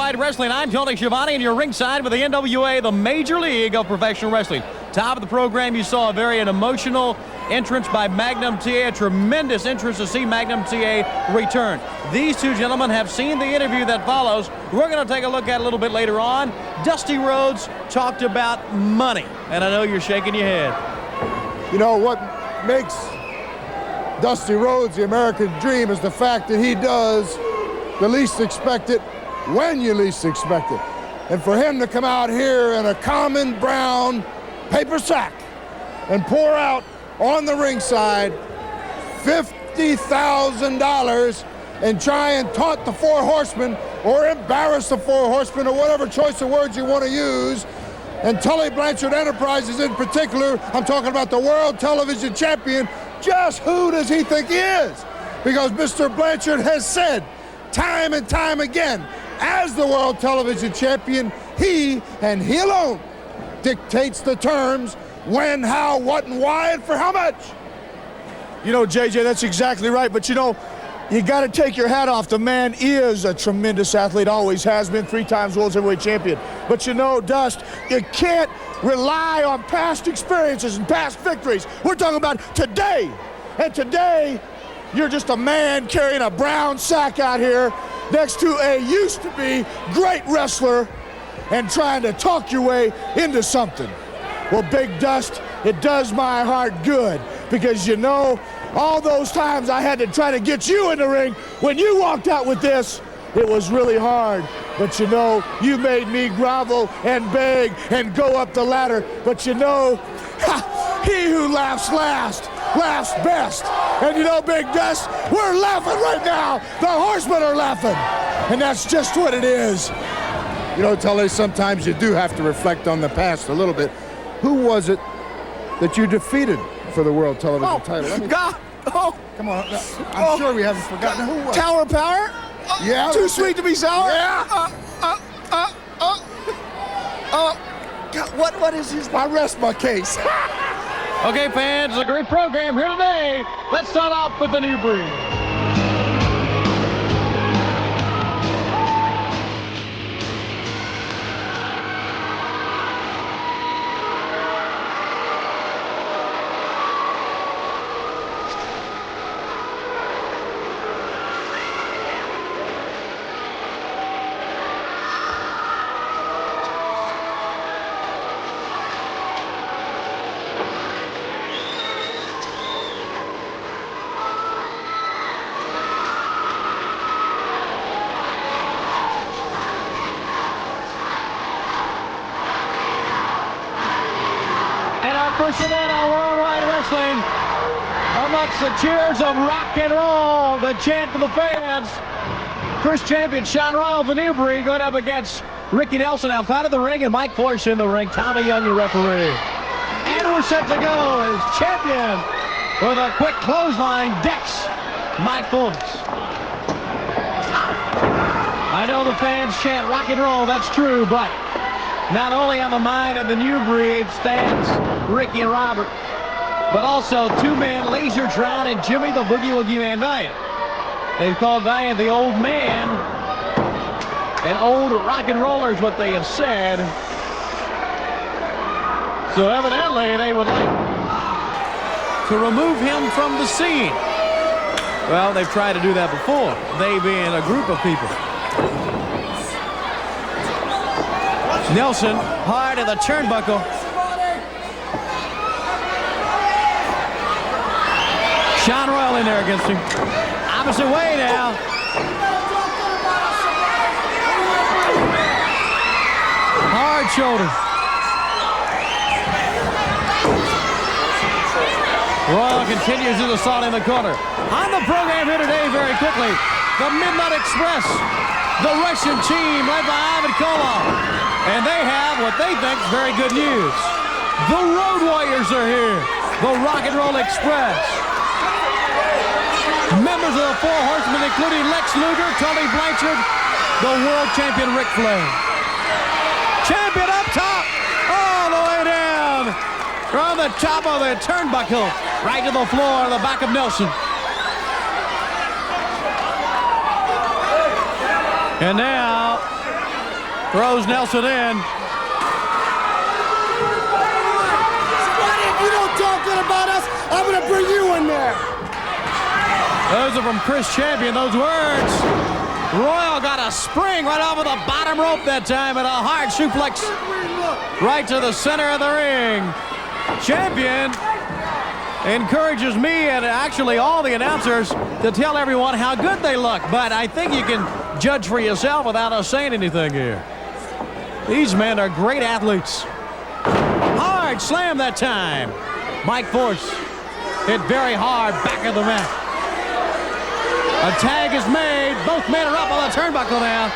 Worldwide Wrestling. I'm Tony Schiavone, and you're ringside with the NWA, the Major League of Professional Wrestling. Top of the program, you saw a very emotional entrance by Magnum TA, a tremendous entrance to see Magnum TA return. These two gentlemen have seen the interview that follows. We're going to take a look at it a little bit later on. Dusty Rhodes talked about money, and I know you're shaking your head. You know, what makes Dusty Rhodes the American dream is the fact that he does the least expected when you least expect it. And for him to come out here in a common brown paper sack and pour out on the ringside $50,000 and try and taunt the Four Horsemen or embarrass the Four Horsemen or whatever choice of words you want to use, and Tully Blanchard Enterprises in particular, I'm talking about the world television champion, just who does he think he is? Because Mr. Blanchard has said time and time again, as the world television champion, he and he alone dictates the terms when, how, what, and why, and for how much. You know, JJ, that's exactly right. But, you know, you got to take your hat off. The man is a tremendous athlete, always has been, 3 times world heavyweight champion. But, you know, Dust, you can't rely on past experiences and past victories. We're talking about today. And today, you're just a man carrying a brown sack out here next to a used-to-be great wrestler and trying to talk your way into something. Well, Big Dust, it does my heart good because, you know, all those times I had to try to get you in the ring, when you walked out with this, it was really hard. But, you know, you made me grovel and beg and go up the ladder. But, you know, he who laughs last laughs best. And, you know, Big Dust, we're laughing right now. The Horsemen are laughing. And that's just what it is. You know, Tully, sometimes you do have to reflect on the past a little bit. Who was it that you defeated for the world television title? God! Oh! Come on, I'm sure we haven't forgotten who it was. Tower of Power? Yeah. Too sweet to be sour? Yeah. God, what is his? I rest my case. Okay, fans, a great program here today. Let's start off with the new breed. First event on Worldwide Wrestling, amongst the cheers of rock and roll, the chant for the fans. First champion Sean Royal, the new breed, going up against Ricky Nelson outside of the ring, and Mike Force in the ring. Tommy Young, your referee. And we're set to go as champion with a quick clothesline, Dex, Mike Force. I know the fans chant rock and roll, that's true, but not only on the mind of the new breed stands Ricky and Robert, but also 2 men, Lasertron and Jimmy the Boogie Woogie Man Valiant. They've called Valiant the old man, and old rock and roller is what they have said. So evidently they would like to remove him from the scene. Well, they've tried to do that before, they being a group of people. Nelson hard at the turnbuckle. Sean Royal in there against him. Opposite way now. Hard shoulder. Royal continues his assault in the corner. On the program here today, very quickly, the Midnight Express, the Russian team led by Ivan Koloff. And they have what they think is very good news. The Road Warriors are here. The Rock and Roll Express. Members of the Four Horsemen, including Lex Luger, Tully Blanchard, the world champion Ric Flair. Champion up top, all the way down. From the top of the turnbuckle, right to the floor, the back of Nelson. And now, Throws Nelson in. Somebody, if you don't talk good about us, I'm going to bring you in there. Those are from Chris Champion, those words. Royal got a spring right over the bottom rope that time and a hard suplex right to the center of the ring. Champion encourages me and actually all the announcers to tell everyone how good they look, but I think you can judge for yourself without us saying anything here. These men are great athletes. Hard slam that time. Mike Force hit very hard back of the mat. A tag is made. Both men are up on the turnbuckle now.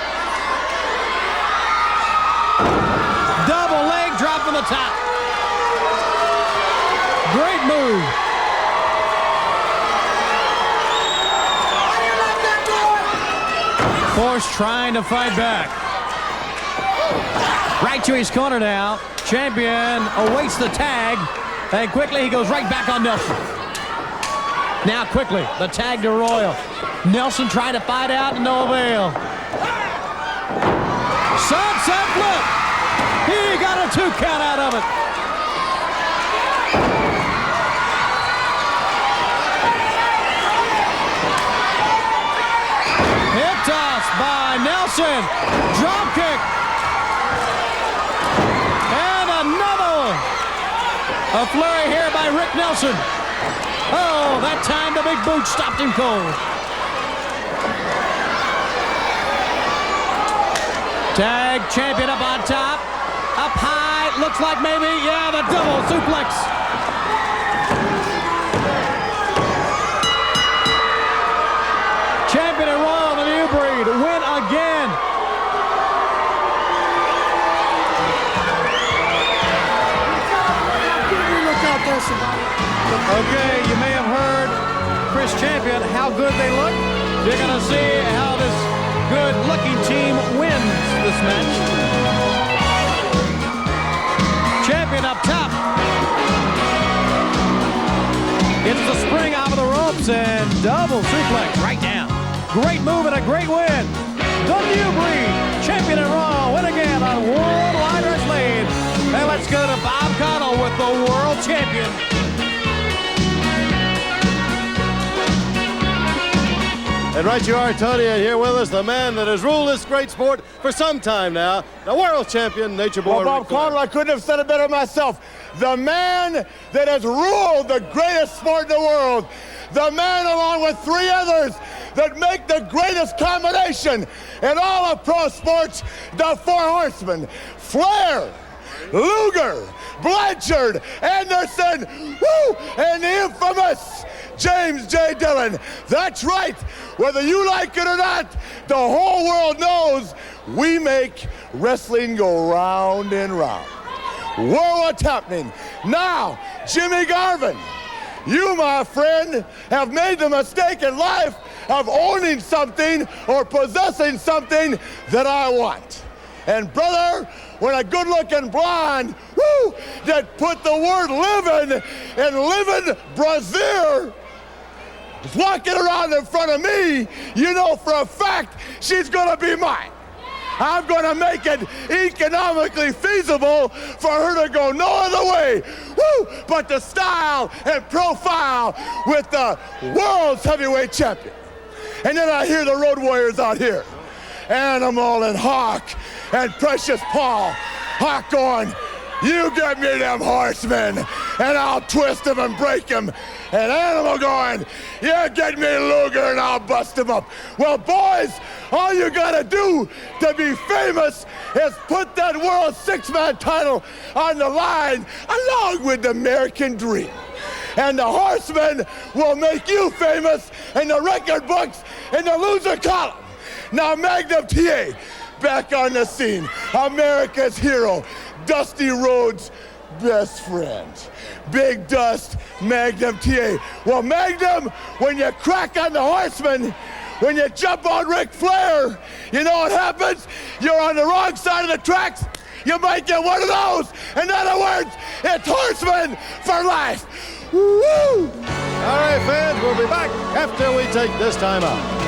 Double leg drop from the top. Great move. Force trying to fight back. Right to his corner now. Champion awaits the tag. And quickly he goes right back on Nelson. Now quickly, the tag to Royal. Nelson trying to fight out and no avail. Sunset flip. He got a 2 count out of it. Hip toss by Nelson. Drop kick. And another one. A flurry here by Rick Nelson. Oh, that time the big boot stopped him cold. Tag champion up on top. Up high, looks like maybe, yeah, the double suplex. Champion and Royal, the new breed, win again. Look out there, somebody. Okay, you may have heard Chris Champion, how good they look. You're going to see how this good-looking team wins this match. Champion up top. It's the spring out of the ropes and double suplex right down. Great move and a great win. The new breed, Champion and Royal, win again on Worldwide Wrestling. And let's go to Bob Connell with the World Champion. And right you are, Tony, and here with us, the man that has ruled this great sport for some time now, the world champion, Nature Boy. Well, Bob Connell, I couldn't have said it better myself. The man that has ruled the greatest sport in the world. The man, along with 3 others, that make the greatest combination in all of pro sports, the 4 horsemen. Flair, Luger, Blanchard, Anderson, woo, and the infamous James J. Dillon. That's right. Whether you like it or not, the whole world knows we make wrestling go round and round. Whoa, what's happening? Now, Jimmy Garvin, you, my friend, have made the mistake in life of owning something or possessing something that I want. And brother, when a good-looking blonde, woo, that put the word living in living brassiere is walking around in front of me, you know for a fact she's gonna be mine. I'm gonna make it economically feasible for her to go no other way, woo, but to style and profile with the world's heavyweight champion. And then I hear the Road Warriors out here, Animal and Hawk and Precious Paul. Hawk going, you get me them horsemen and I'll twist them and break them. And Animal going, yeah, get me Luger and I'll bust him up. Well, boys, all you gotta do to be famous is put that world 6-man title on the line along with the American Dream. And the horsemen will make you famous in the record books in the loser column. Now, Magnum TA, back on the scene. America's hero, Dusty Rhodes' best friend. Big Dust, Magnum TA. Well, Magnum, when you crack on the horseman, when you jump on Ric Flair, you know what happens? You're on the wrong side of the tracks. You might get one of those. In other words, it's horseman for life. Woo! All right, fans, we'll be back after we take this time out.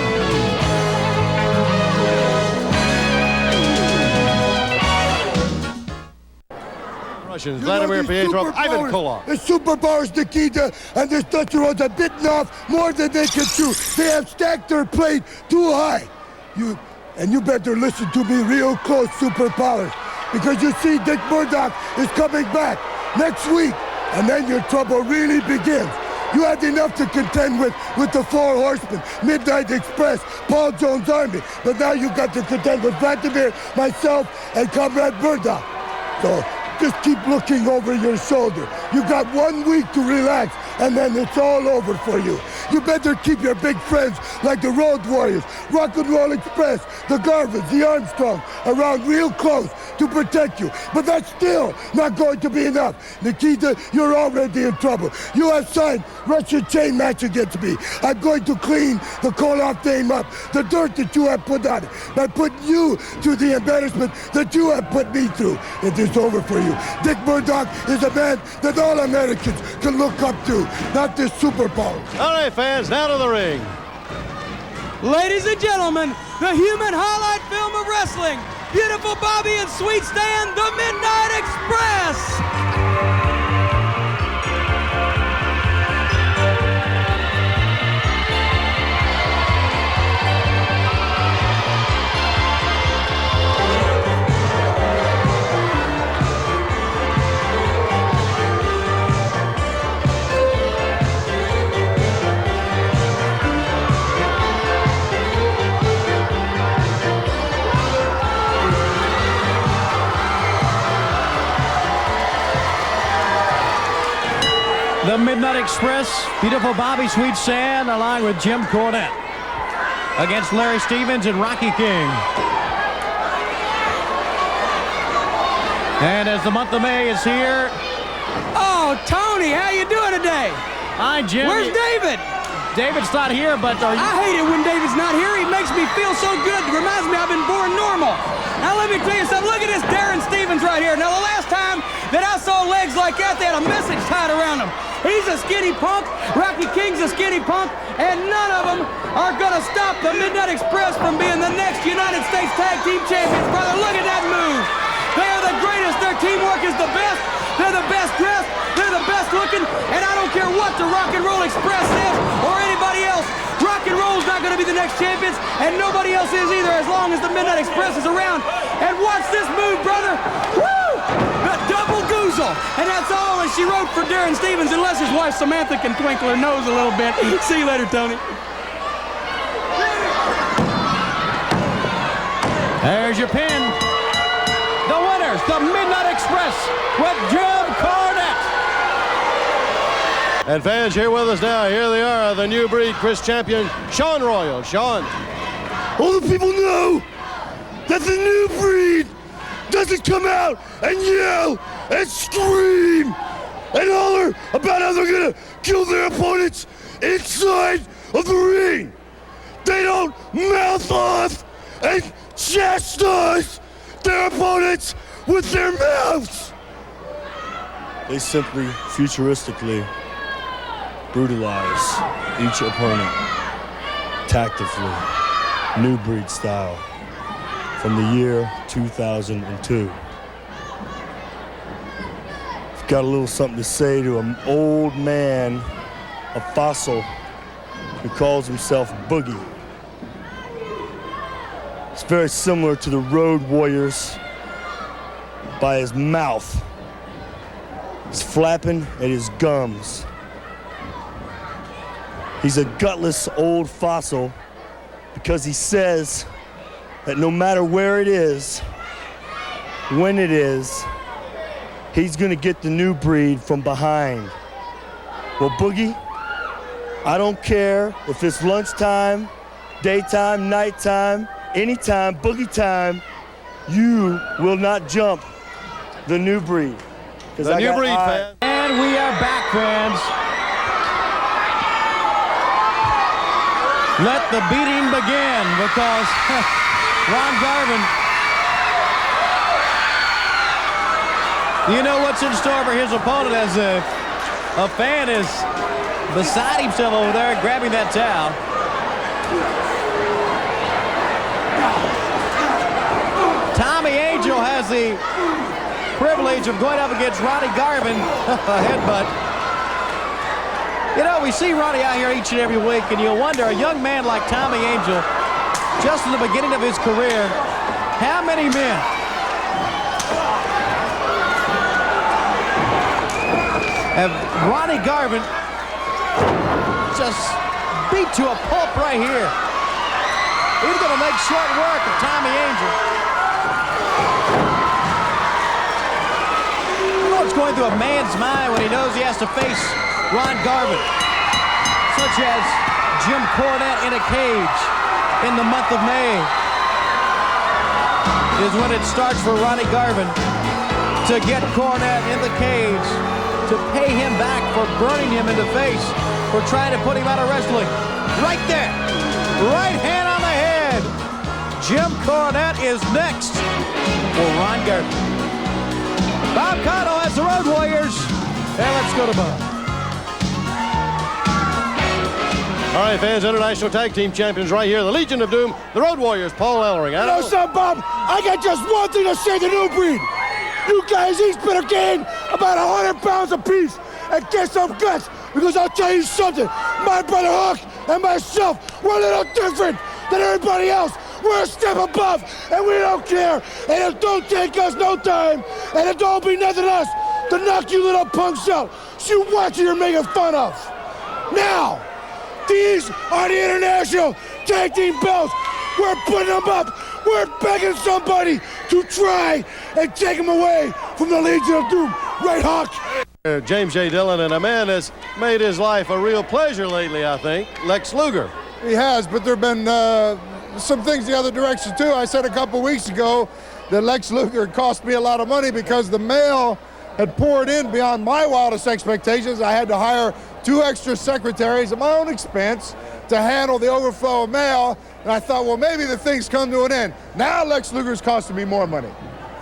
Russians, Vladimir Pietrov, Ivan Koloff. The superpowers, Nikita, and this Dutcher was are bitten off more than they can chew. They have stacked their plate too high. You better listen to me real close, superpowers, because you see Dick Murdoch is coming back next week, and then your trouble really begins. You had enough to contend with the Four Horsemen, Midnight Express, Paul Jones' Army, but now you got to contend with Vladimir, myself, and Comrade Murdoch. So just keep looking over your shoulder. You got 1 week to relax, and then it's all over for you. You better keep your big friends like the Road Warriors, Rock and Roll Express, the Garvins, the Armstrong around real close to protect you. But that's still not going to be enough. Nikita, you're already in trouble. You have signed Russian chain match against me. I'm going to clean the Koloff name up, the dirt that you have put on it, by putting you through the embarrassment that you have put me through. It is over for you. Dick Murdoch is a man that all Americans can look up to, not this superpower. All right, fans, now to the ring. Ladies and gentlemen, the human highlight film of wrestling, beautiful Bobby and Sweet Stan, the Midnight Express. The Midnight Express, beautiful Bobby Sweet Stan, along with Jim Cornette, against Larry Stevens and Rocky King. And as the month of May is here. Oh, Tony, how you doing today? Hi, Jim. Where's David? David's not here, but are you... I hate it when David's not here. He makes me feel so good. It reminds me I've been born normal. Now let me tell you something. Look at this Darren Stevens right here. Now the last time that I saw legs like that, they had a message tied around them. He's a skinny punk. Rocky King's a skinny punk. And none of them are going to stop the Midnight Express from being the next United States Tag Team Champions, brother. Look at that move. They are the greatest. Their teamwork is the best. They're the best dressed. They're the best looking. And I don't care what the Rock and Roll Express says or anybody else. Rock and Roll's not going to be the next champions, and nobody else is either as long as the Midnight Express is around. And watch this move, brother. Woo! The double goozle. And that's all that she wrote for Darren Stevens, unless his wife Samantha can twinkle her nose a little bit. See you later, Tony. There's your pin. The winners, the Midnight Express with Jim Cornette. And fans, here with us now, here they are, the New Breed Chris champion, Sean Royal. Sean. All the people know that the New Breed doesn't come out and yell and scream and holler about how they're gonna kill their opponents inside of the ring. They don't mouth off and chastise their opponents with their mouths. They simply futuristically brutalize each opponent tactically, New Breed style, from the year 2002. I've got a little something to say to an old man, a fossil, who calls himself Boogie. It's very similar to the Road Warriors by his mouth. He's flapping at his gums. He's a gutless old fossil because he says that no matter where it is, when it is, he's gonna get the New Breed from behind. Well, Boogie, I don't care if it's lunchtime, daytime, nighttime, anytime, Boogie time, you will not jump the New Breed. The New Breed, fan. And we are back, friends. Let the beating begin, because Ron Garvin, you know what's in store for his opponent, as a fan is beside himself over there grabbing that towel. Tommy Angel has the privilege of going up against Ronnie Garvin. A headbutt. You know, we see Ronnie out here each and every week, and you'll wonder, a young man like Tommy Angel, just in the beginning of his career, how many men have Ronnie Garvin just beat to a pulp right here? He's going to make short work of Tommy Angel. You know what's going through a man's mind when he knows he has to face Ron Garvin, such as Jim Cornette in a cage in the month of May, is when it starts for Ronnie Garvin to get Cornette in the cage, to pay him back for burning him in the face, for trying to put him out of wrestling. Right there, right hand on the head. Jim Cornette is next for Ron Garvin. Bob Cotto has the Road Warriors, and let's go to Bob. All right, fans, International Tag Team Champions right here. The Legion of Doom, the Road Warriors, Paul Ellering. You know something, Bob? I got just one thing to say to New Breed. You guys each better gain about 100 pounds apiece and get some guts, because I'll tell you something. My brother Hook and myself, we're a little different than everybody else. We're a step above, and we don't care. And it don't take us no time, and it don't be nothing else to knock you little punks out. So you watch what you're making fun of. Now, these are the International Tag Team belts. We're putting them up. We're begging somebody to try and take them away from the Legion of Doom. Right, Hawk? James J. Dillon, and a man that's made his life a real pleasure lately, I think, Lex Luger. He has, but there have been some things the other direction, too. I said a couple weeks ago that Lex Luger cost me a lot of money because the mail had poured in beyond my wildest expectations. I had to hire 2 extra secretaries at my own expense to handle the overflow of mail, and I thought, well, maybe the thing's come to an end. Now Lex Luger's costing me more money.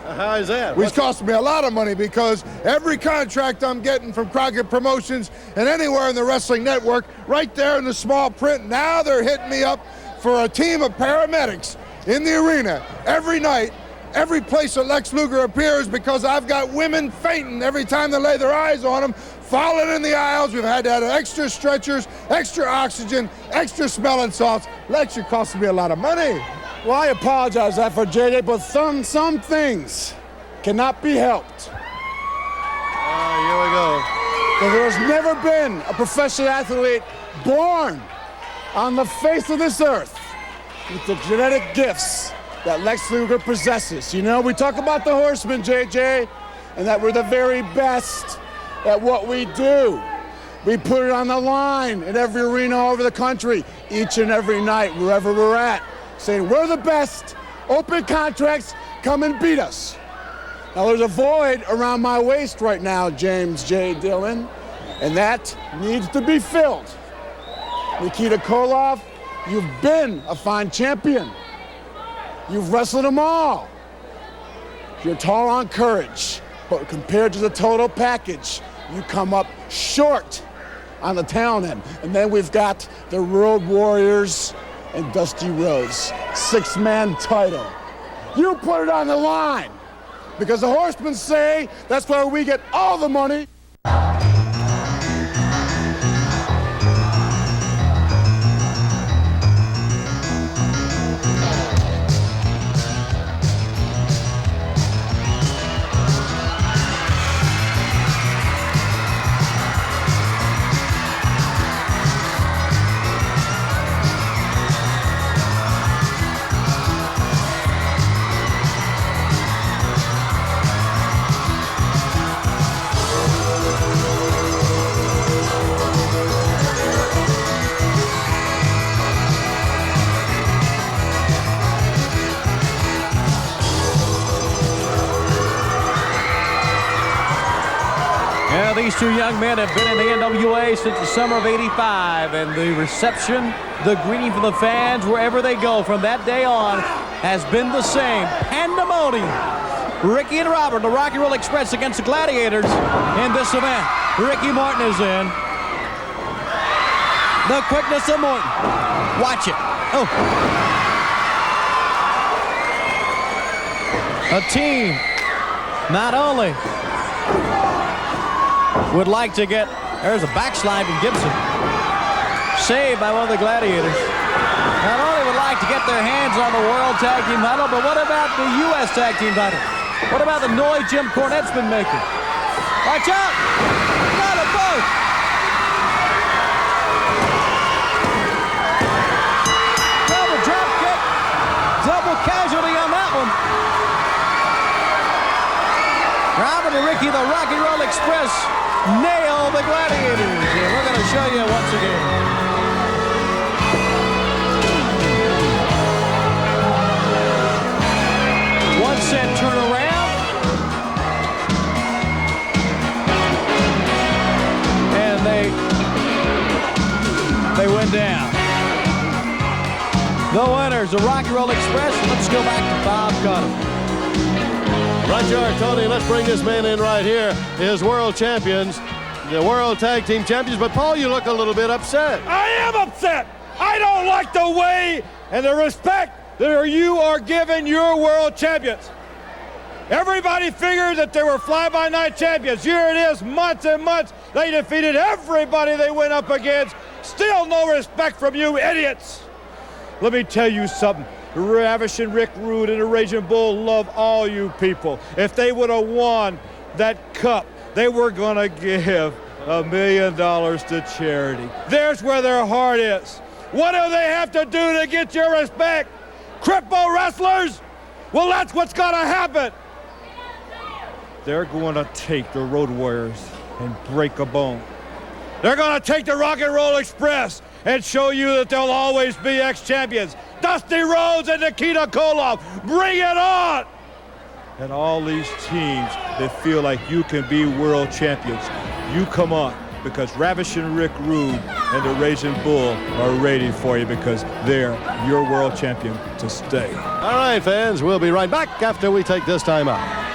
How is that? Which cost me a lot of money, because every contract I'm getting from Crockett Promotions and anywhere in the wrestling network, right there in the small print, now they're hitting me up for a team of paramedics in the arena every night, every place that Lex Luger appears, because I've got women fainting every time they lay their eyes on him, falling in the aisles. We've had to add extra stretchers, extra oxygen, extra smelling salts. Lex, you're costing me a lot of money. Well, I apologize for JJ, but some things cannot be helped. Here we go. There has never been a professional athlete born on the face of this earth with the genetic gifts that Lex Luger possesses. You know, we talk about the Horsemen, JJ, and that we're the very best at what we do. We put it on the line in every arena all over the country, each and every night, wherever we're at, saying we're the best, open contracts, come and beat us. Now there's a void around my waist right now, James J. Dillon, and that needs to be filled. Nikita Koloff, you've been a fine champion. You've wrestled them all. You're tall on courage, but compared to the total package, you come up short on the talent end. And then we've got the Road Warriors and Dusty Rhodes, 6-man title. You put it on the line, because the Horsemen say that's where we get all the money. These 2 young men have been in the NWA since the summer of '85, and the reception, the greeting from the fans wherever they go from that day on has been the same. Pandemonium. Ricky and Robert, the Rock and Roll Express against the Gladiators in this event. Ricky Morton is in. The quickness of Morton. Watch it. Oh. A team not only would like to get, there's a backslide from Gibson, saved by one of the Gladiators. Not only would like to get their hands on the World Tag Team title, but what about the U.S. Tag Team title? What about the noise Jim Cornette's been making? Watch out! Got them both! Double drop kick. Double casualty on that one. Robert and Ricky, the Rock and Roll Express, nail the Gladiators. And we're going to show you once again. One set turn around. And they went down. The winners, the Rock and Roll Express. Let's go back to Bob Cotton. Right you are, Tony. Let's bring this man in right here. His world champions, the World Tag Team Champions. But, Paul, you look a little bit upset. I am upset. I don't like the way and the respect that you are giving your world champions. Everybody figured that they were fly-by-night champions. Here it is, months and months. They defeated everybody they went up against. Still no respect from you idiots. Let me tell you something. Ravishing Rick Rude and the Raging Bull love all you people. If they would have won that cup, they were going to give $1 million to charity. There's where their heart is. What do they have to do to get your respect? Cripple wrestlers? Well, that's what's going to happen. They're going to take the Road Warriors and break a bone. They're going to take the Rock and Roll Express and show you that they'll always be ex-champions. Dusty Rhodes and Nikita Koloff, bring it on! And all these teams that feel like you can be world champions, you come on, because Ravishing Rick Rude and the Raging Bull are ready for you because they're your world champion to stay. All right, fans, we'll be right back after we take this time out.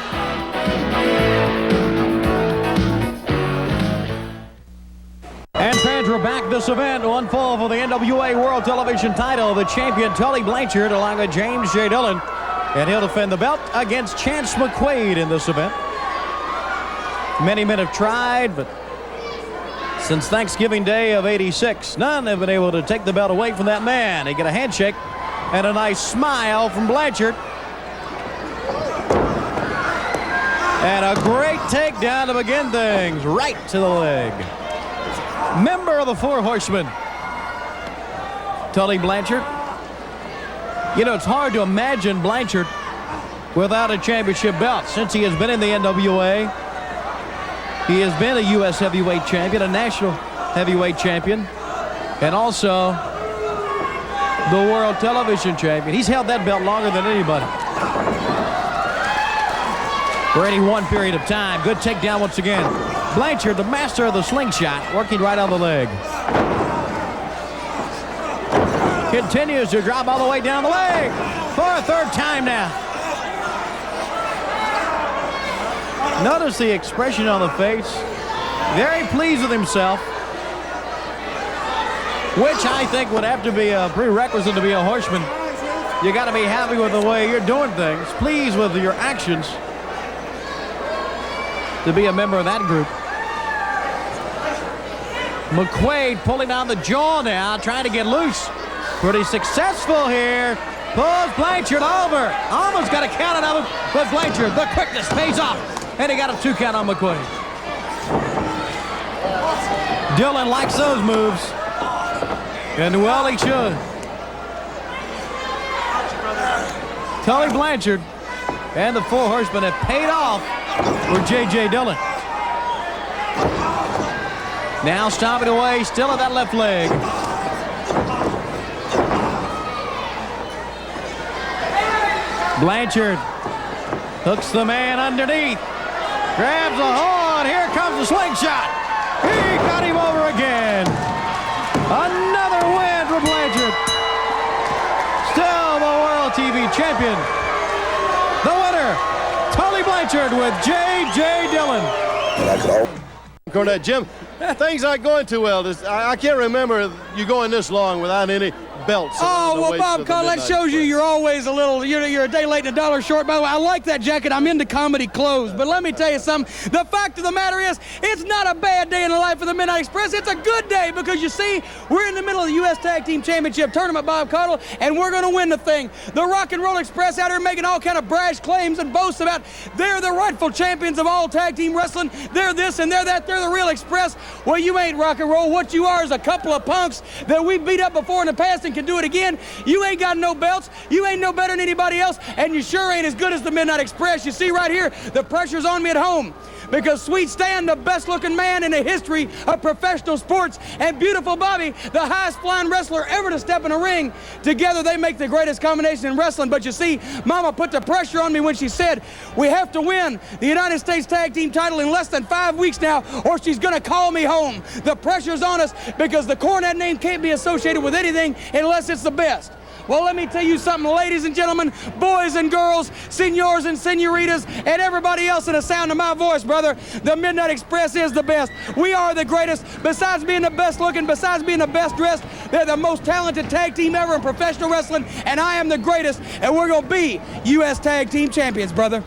And fans, we're back. This event will unfold for the NWA World Television title. The champion, Tully Blanchard, along with James J. Dillon. And he'll defend the belt against Chance McQuaid in this event. Many men have tried, but since Thanksgiving Day of '86, none have been able to take the belt away from that man. He got a handshake and a nice smile from Blanchard. And a great takedown to begin things, right to the leg. Member of the Four Horsemen, Tully Blanchard. You know, it's hard to imagine Blanchard without a championship belt. Since he has been in the NWA, he has been a U.S. heavyweight champion, a national heavyweight champion, and also the World Television champion. He's held that belt longer than anybody. For any one period of time. Good takedown once again. Blanchard, the master of the slingshot, working right on the leg. Continues to drop all the way down the leg for a third time now. Notice the expression on the face. Very pleased with himself, which I think would have to be a prerequisite to be a horseman. You got to be happy with the way you're doing things, pleased with your actions to be a member of that group. McQuaid pulling down the jaw now, trying to get loose. Pretty successful here. Pulls Blanchard over. Almost got a count out of him, but Blanchard, the quickness pays off. And he got a 2 count on McQuaid. Dillon likes those moves. And well, he should. Tully Blanchard and the Four Horsemen have paid off for J.J. Dillon. Now stomping away, still at that left leg. Blanchard hooks the man underneath. Grabs a hold. Here comes the slingshot. He got him over again. Another win for Blanchard. Still the World TV champion. The winner, Tully Blanchard with J.J. Dillon. Cornette, Jim, things aren't going too well. I can't remember you going this long without any belts. Oh, well, Bob Cole, that shows you you're always a little, you're a day late and a dollar short. By the way, I like that jacket. I'm into comedy clothes. But let me tell you something. The fact of the matter is, it's not a bad day in the life of the Midnight Express. It's a good day because, you see, we're in the middle of the U.S. Tag Team Championship tournament, Bob Cottle, and we're going to win the thing. The Rock and Roll Express out here making all kind of brash claims and boasts about they're the rightful champions of all tag team wrestling. They're this and they're that. They're the real Express. Well, you ain't rock and roll. What you are is a couple of punks that we beat up before in the past and can do it again. You ain't got no belts. You ain't no better than anybody else, and you sure ain't as good as the Midnight Express. You see right here, the pressure's on me at home because Sweet Stan, the best-looking man in the history of professional sports, and Beautiful Bobby, the highest-flying wrestler ever to step in a ring, together they make the greatest combination in wrestling. But you see, Mama put the pressure on me when she said, we have to win the United States Tag Team title in less than 5 weeks now, or she's going to call me home. The pressure's on us because the Cornette name can't be associated with anything unless it's the best. Well, let me tell you something, ladies and gentlemen, boys and girls, senors and senoritas, and everybody else in the sound of my voice, brother, the Midnight Express is the best. We are the greatest. Besides being the best looking, besides being the best dressed, they're the most talented tag team ever in professional wrestling, and I am the greatest, and we're going to be U.S. Tag Team Champions, brother.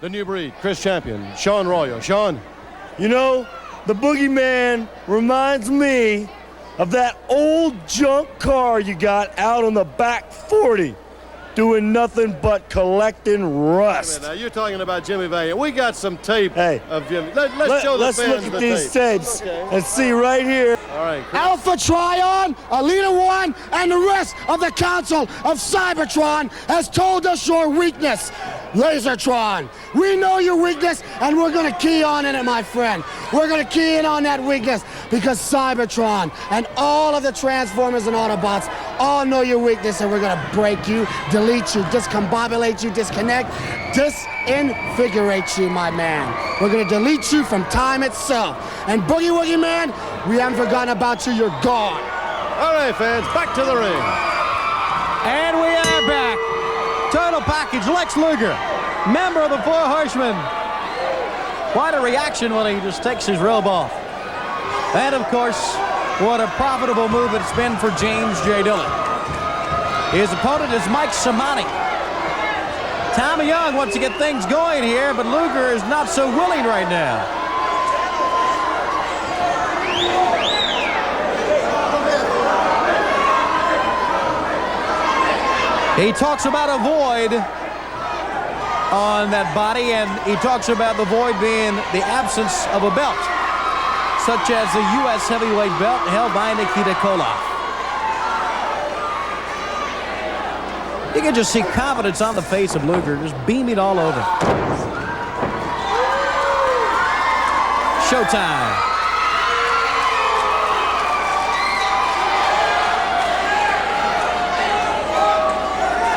The new breed, Chris Champion, Sean Royal. Sean? You know, the Boogeyman reminds me of that old junk car you got out on the back 40, doing nothing but collecting rust. Now, you're talking about Jimmy Valiant. We got some tape of Jimmy. Let's look at these tapes and see right here. All right, Chris. Alpha Trion, Alina One, and the rest of the Council of Cybertron has told us your weakness. Lasertron, we know your weakness, and we're going to key on in it, my friend. We're going to key in on that weakness because Cybertron and all of the Transformers and Autobots all know your weakness, and we're going to break you, delete you, discombobulate you, disconnect, disinfigurate you, my man. We're going to delete you from time itself. And Boogie Woogie Man, we haven't forgotten about you. You're gone. All right, fans, back to the ring. And we are back. Total package, Lex Luger, member of the Four Horsemen. Quite a reaction when he just takes his robe off. And, of course, what a profitable move it's been for James J. Dillon. His opponent is Mike Samani. Tommy Young wants to get things going here, but Luger is not so willing right now. He talks about a void on that body, and he talks about the void being the absence of a belt, such as the U.S. heavyweight belt held by Nikita Koloff. You can just see confidence on the face of Luger, just beaming all over. Showtime.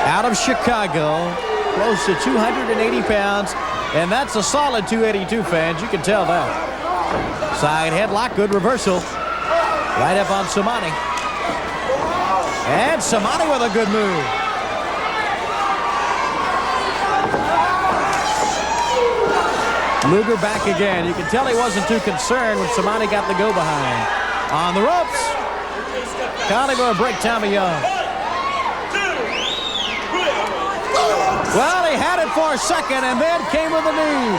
Out of Chicago, close to 280 pounds, and that's a solid 282, fans. You can tell that. Side headlock, good reversal. Right up on Samani. And Samani with a good move. Luger back again. You can tell he wasn't too concerned when Samani got the go-behind. On the ropes. Conley going to break Tommy Young. Well, he had it for a second and then came with a knee.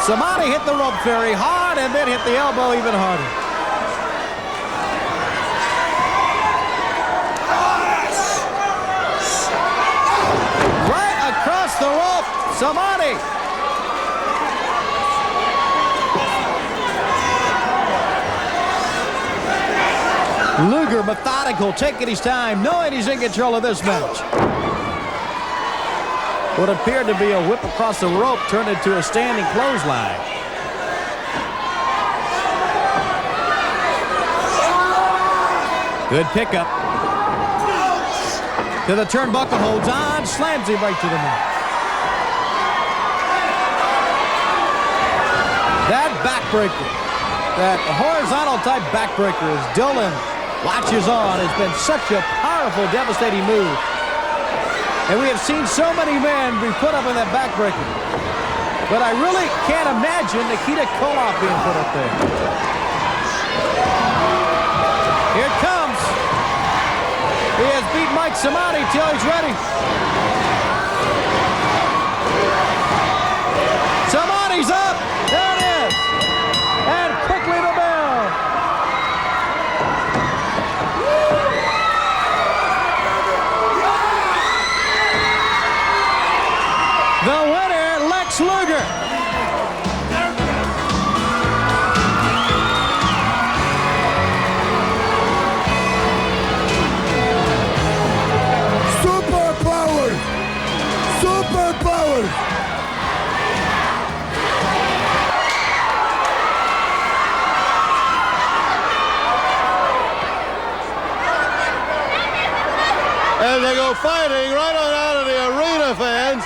Samani hit the rope very hard and then hit the elbow even harder. Right across the rope, Samani. Luger methodical, taking his time, knowing he's in control of this match. What appeared to be a whip across the rope turned into a standing clothesline. Good pickup. To the turnbuckle, holds on, slams him right to the mat. That backbreaker, that horizontal type backbreaker is Dillon watches on. It's been such a powerful, devastating move. And we have seen so many men be put up in that backbreaker. but I really can't imagine Nikita Koloff being put up there. Here it comes. He has beat Mike Samani till he's ready. Samani's up. There it is. And quickly the bell. The winner, Lex Luger. Superpower! Superpower! And they go fighting right on out of the arena, fans.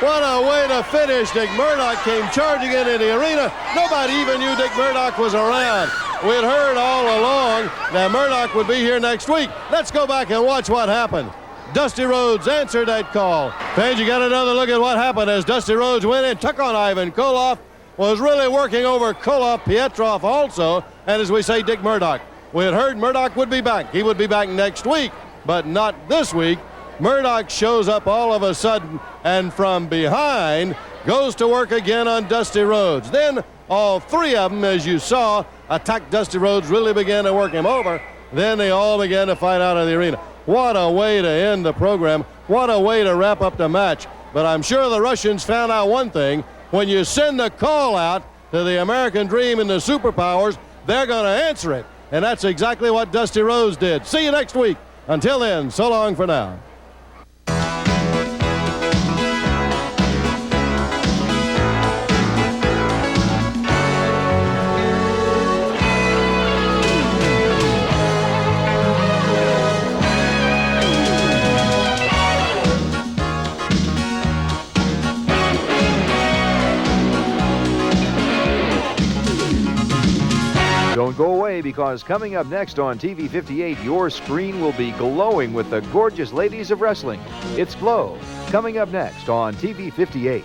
What a way to finish. Dick Murdoch came charging into the arena. Nobody even knew Dick Murdoch was around. We had heard all along that Murdoch would be here next week. Let's go back and watch what happened. Dusty Rhodes answered that call. Fans, you got another look at what happened as Dusty Rhodes went in, took on Ivan Koloff, was really working over Koloff, Pietrov also, and as we say, Dick Murdoch. We had heard Murdoch would be back. He would be back next week, but not this week. Murdoch shows up all of a sudden and from behind goes to work again on Dusty Rhodes. Then all three of them, as you saw, attacked Dusty Rhodes, really began to work him over. Then they all began to fight out of the arena. What a way to end the program. What a way to wrap up the match. But I'm sure the Russians found out one thing. When you send a call out to the American Dream and the Superpowers, they're going to answer it. And that's exactly what Dusty Rhodes did. See you next week. Until then, so long for now. Don't go away, because coming up next on TV 58, your screen will be glowing with the gorgeous ladies of wrestling. It's Glow, coming up next on TV 58.